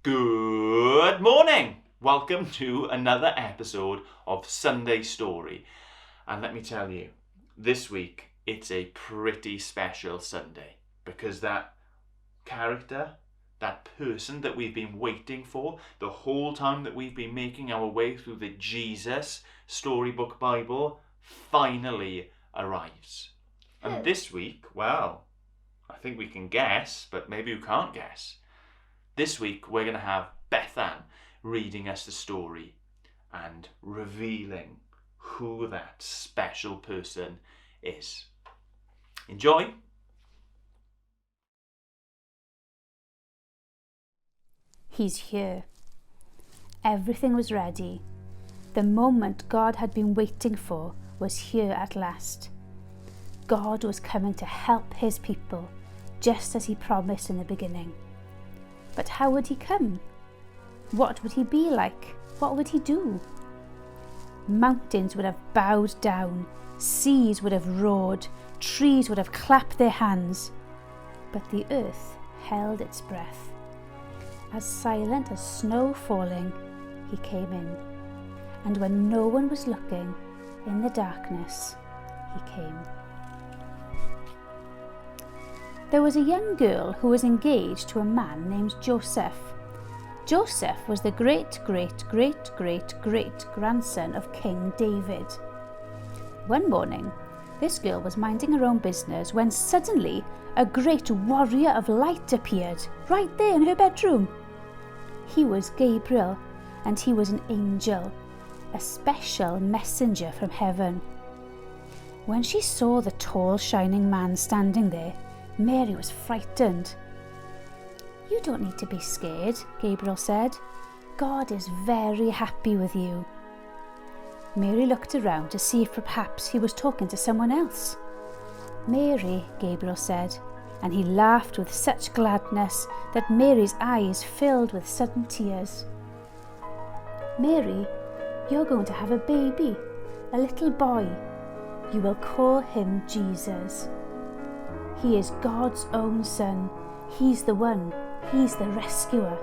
Good morning! Welcome to another episode of Sunday Story. And let me tell you, this week it's a pretty special Sunday because that character, that person that we've been waiting for the whole time that we've been making our way through the Jesus Storybook Bible finally arrives. And this week, well, I think we can guess, but maybe you can't guess. This week we're going to have Bethan reading us the story and revealing who that special person is. Enjoy! He's here. Everything was ready. The moment God had been waiting for was here at last. God was coming to help his people, just as he promised in the beginning. But how would he come? What would he be like? What would he do? Mountains would have bowed down, seas would have roared, trees would have clapped their hands. But the earth held its breath. As silent as snow falling, he came in. And when no one was looking, in the darkness, he came. There was a young girl who was engaged to a man named Joseph. Joseph was the great-great-great-great-great-grandson of King David. One morning, this girl was minding her own business when suddenly a great warrior of light appeared right there in her bedroom. He was Gabriel, and he was an angel, a special messenger from heaven. When she saw the tall, shining man standing there, Mary was frightened. "You don't need to be scared," Gabriel said. "God is very happy with you." Mary looked around to see if perhaps he was talking to someone else. "Mary," Gabriel said, and he laughed with such gladness that Mary's eyes filled with sudden tears. "Mary, you're going to have a baby, a little boy. You will call him Jesus. He is God's own son. He's the one. He's the rescuer.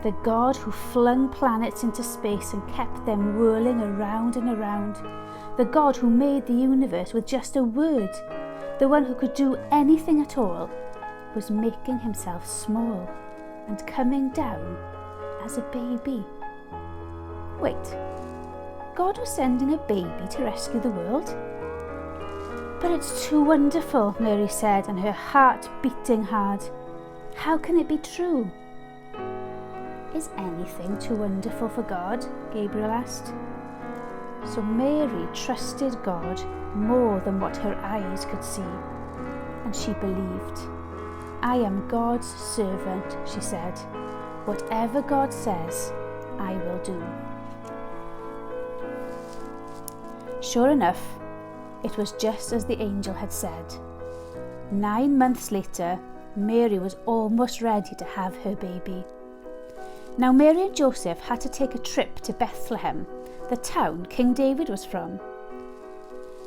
The God who flung planets into space and kept them whirling around and around. The God who made the universe with just a word. The one who could do anything at all, was making himself small and coming down as a baby." Wait, God was sending a baby to rescue the world? "But it's too wonderful," Mary said, and her heart beating hard. "How can it be true?" "Is anything too wonderful for God?" Gabriel asked. So Mary trusted God more than what her eyes could see, and she believed. "I am God's servant," she said. "Whatever God says, I will do." Sure enough, it was just as the angel had said. 9 months later, Mary was almost ready to have her baby. Now Mary and Joseph had to take a trip to Bethlehem, the town King David was from.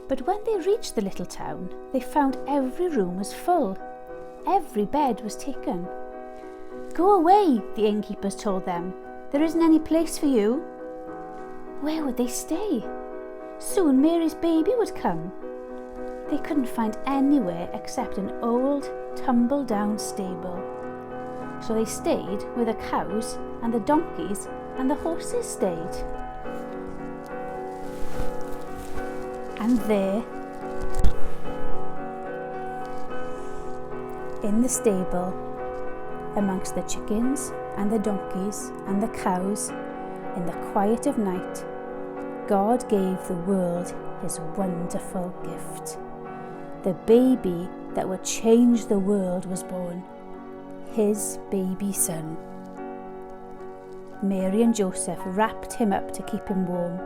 But when they reached the little town, they found every room was full. Every bed was taken. "Go away," the innkeepers told them. "There isn't any place for you." Where would they stay? Soon Mary's baby would come. They couldn't find anywhere except an old, tumble-down stable. So they stayed where the cows and the donkeys and the horses stayed. And there, in the stable, amongst the chickens and the donkeys and the cows, in the quiet of night, God gave the world his wonderful gift. The baby that would change the world was born, his baby son. Mary and Joseph wrapped him up to keep him warm.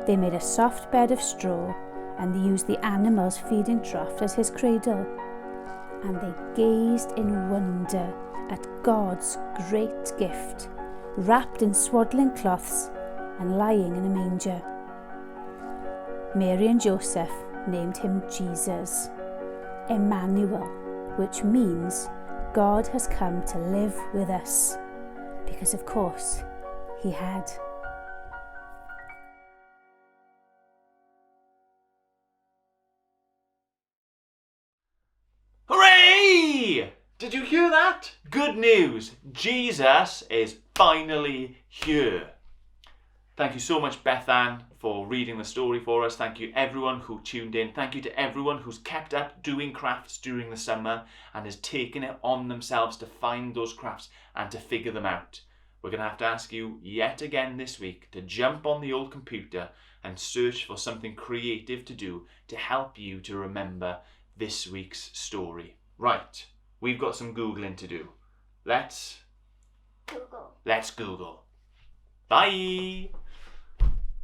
They made a soft bed of straw and they used the animal's feeding trough as his cradle. And they gazed in wonder at God's great gift, wrapped in swaddling cloths and lying in a manger. Mary and Joseph named him Jesus, Emmanuel, which means God has come to live with us. Because of course he had. Hooray! Did you hear that? Good news. Jesus is finally here. Thank you so much, Beth Ann, for reading the story for us. Thank you everyone who tuned in. Thank you to everyone who's kept up doing crafts during the summer and has taken it on themselves to find those crafts and to figure them out. We're going to have to ask you yet again this week to jump on the old computer and search for something creative to do to help you to remember this week's story. Right, we've got some Googling to do. Let's Google. Bye!